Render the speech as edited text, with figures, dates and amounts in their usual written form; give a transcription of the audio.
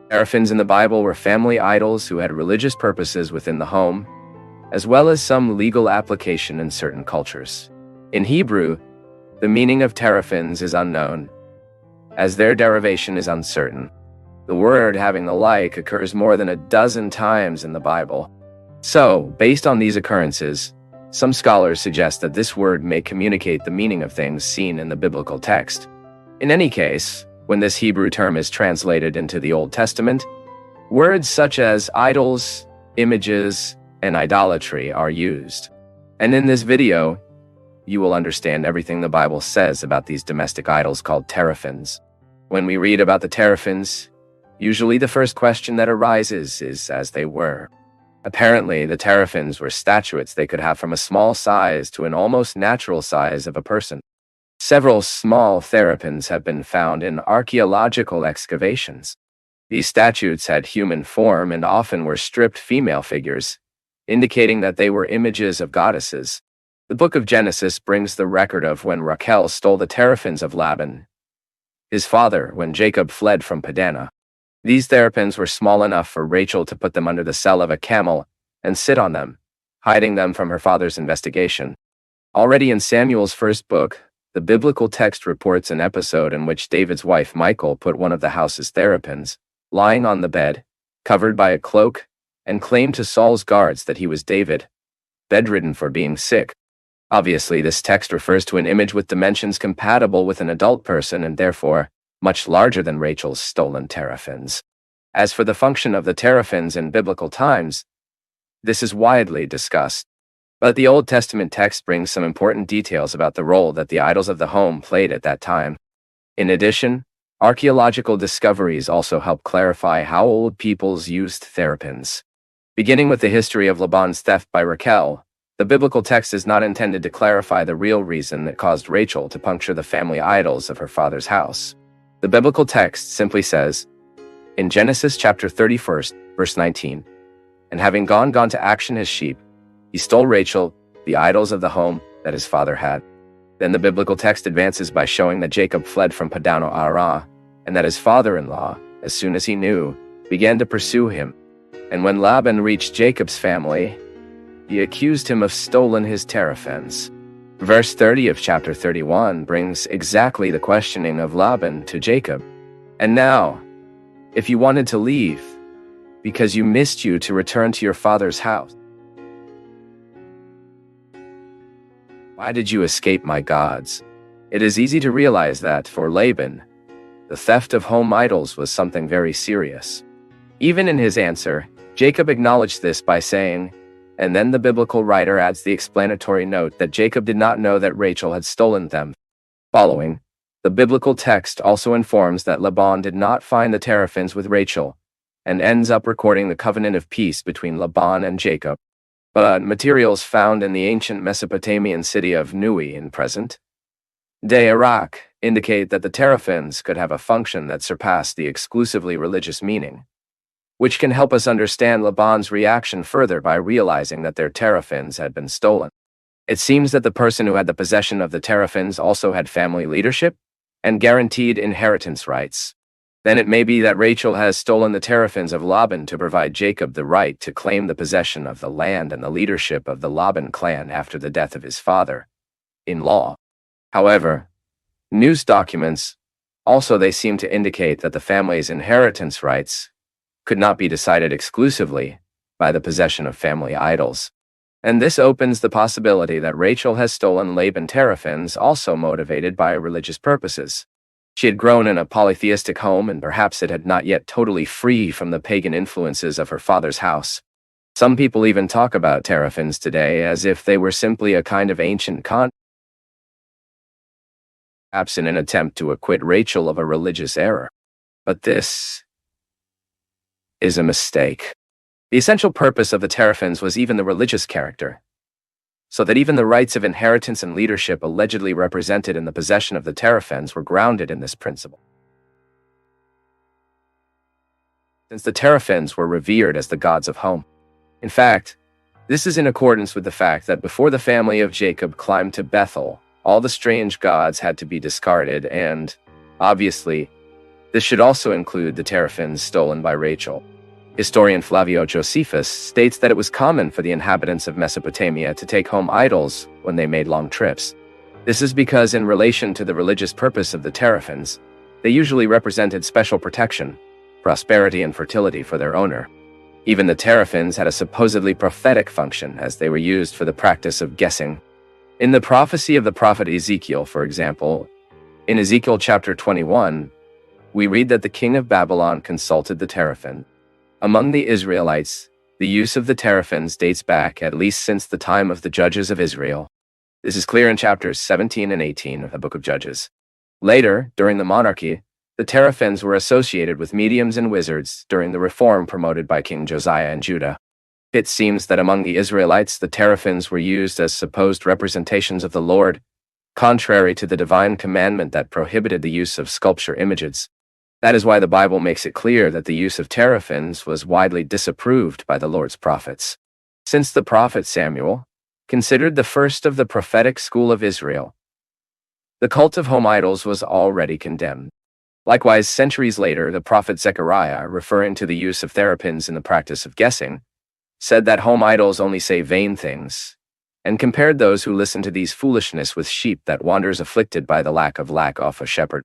Teraphims in the Bible were family idols who had religious purposes within the home, as well as some legal application in certain cultures. In Hebrew, the meaning of teraphims is unknown, as their derivation is uncertain. The word having the like occurs more than a dozen times in the Bible. So, based on these occurrences, some scholars suggest that this word may communicate the meaning of things seen in the biblical text. In any case, when this Hebrew term is translated into the Old Testament, words such as idols, images, and idolatry are used. And in this video, you will understand everything the Bible says about these domestic idols called teraphims. When we read about the teraphims, usually the first question that arises is as they were. Apparently, the teraphims were statuettes they could have from a small size to an almost natural size of a person. Several small teraphims have been found in archaeological excavations. These statues had human form and often were stripped female figures, indicating that they were images of goddesses. The book of Genesis brings the record of when Rachel stole the teraphims of Laban, his father, when Jacob fled from Padan. These teraphims were small enough for Rachel to put them under the cell of a camel and sit on them, hiding them from her father's investigation. Already in Samuel's first book, the biblical text reports an episode in which David's wife Michal put one of the house's teraphims, lying on the bed, covered by a cloak, and claimed to Saul's guards that he was David, bedridden for being sick. Obviously, this text refers to an image with dimensions compatible with an adult person and therefore much larger than Rachel's stolen teraphims. As for the function of the teraphims in biblical times, this is widely discussed. But the Old Testament text brings some important details about the role that the idols of the home played at that time. In addition, archaeological discoveries also help clarify how old peoples used teraphims. Beginning with the history of Laban's theft by Rachel, the biblical text is not intended to clarify the real reason that caused Rachel to puncture the family idols of her father's house. The biblical text simply says, in Genesis chapter 31, verse 19, and having gone to action his sheep, he stole Rachel, the idols of the home that his father had. Then the biblical text advances by showing that Jacob fled from Padan Aram, and that his father-in-law, as soon as he knew, began to pursue him. And when Laban reached Jacob's family, he accused him of stolen his teraphims. Verse 30 of chapter 31 brings exactly the questioning of Laban to Jacob. And now, if you wanted to leave, because you missed you to return to your father's house, why did you escape my gods? It is easy to realize that, for Laban, the theft of home idols was something very serious. Even in his answer, Jacob acknowledged this by saying, and then the biblical writer adds the explanatory note that Jacob did not know that Rachel had stolen them. Following, the biblical text also informs that Laban did not find the teraphims with Rachel, and ends up recording the covenant of peace between Laban and Jacob. But materials found in the ancient Mesopotamian city of Nui in present-day Iraq indicate that the teraphims could have a function that surpassed the exclusively religious meaning, which can help us understand Laban's reaction further by realizing that their teraphims had been stolen. It seems that the person who had the possession of the teraphims also had family leadership and guaranteed inheritance rights. Then it may be that Rachel has stolen the teraphims of Laban to provide Jacob the right to claim the possession of the land and the leadership of the Laban clan after the death of his father-in-law. However, news documents they seem to indicate that the family's inheritance rights could not be decided exclusively by the possession of family idols. And this opens the possibility that Rachel has stolen Laban's teraphims also motivated by religious purposes. She had grown in a polytheistic home, and perhaps it had not yet totally free from the pagan influences of her father's house. Some people even talk about teraphims today as if they were simply a kind of ancient perhaps in an attempt to acquit Rachel of a religious error. But this is a mistake. The essential purpose of the teraphims was even the religious character, so that even the rights of inheritance and leadership allegedly represented in the possession of the teraphims were grounded in this principle. Since the teraphims were revered as the gods of home. In fact, this is in accordance with the fact that before the family of Jacob climbed to Bethel, all the strange gods had to be discarded and, obviously, This should also include the teraphims stolen by Rachel. Historian Flavio Josephus states that it was common for the inhabitants of Mesopotamia to take home idols when they made long trips. This is because, in relation to the religious purpose of the teraphims, they usually represented special protection, prosperity, and fertility for their owner. Even the teraphims had a supposedly prophetic function, as they were used for the practice of guessing. In the prophecy of the prophet Ezekiel, for example, in Ezekiel chapter 21, we read that the king of Babylon consulted the teraphim. Among the Israelites, the use of the teraphims dates back at least since the time of the judges of Israel. This is clear in chapters 17 and 18 of the book of Judges. Later, during the monarchy, the teraphims were associated with mediums and wizards during the reform promoted by King Josiah in Judah. It seems that among the Israelites, the teraphims were used as supposed representations of the Lord, contrary to the divine commandment that prohibited the use of sculpture images. That is why the Bible makes it clear that the use of teraphims was widely disapproved by the Lord's prophets. Since the prophet Samuel, considered the first of the prophetic school of Israel, the cult of home idols was already condemned. Likewise, centuries later, the prophet Zechariah, referring to the use of teraphims in the practice of guessing, said that home idols only say vain things, and compared those who listen to these foolishness with sheep that wanders afflicted by the lack of a shepherd.